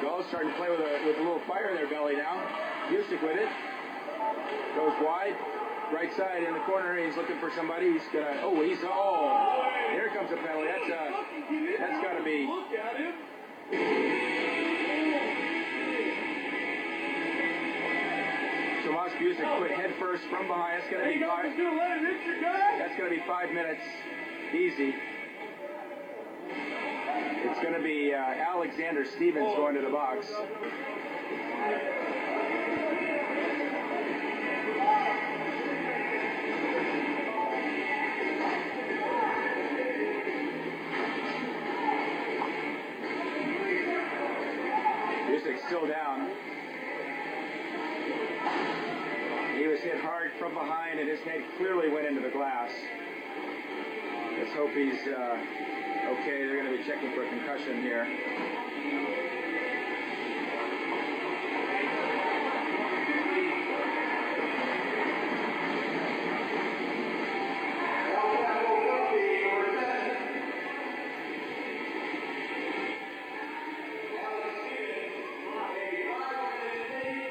Gulls starting to play with a little fire in their belly now. Busick with it. Goes wide. Right side in the corner. He's looking for somebody. He's gonna. Here comes a penalty. That's got to be. Look at him. Tomas Busick quit head first from behind. That's gonna be 5. That's gonna be 5 minutes. Easy. It's gonna be Alexander Stevens going to the box. Busick still down. He was hit hard from behind, and his head clearly went into the glass. Let's hope he's okay. They're going to be checking for a concussion here.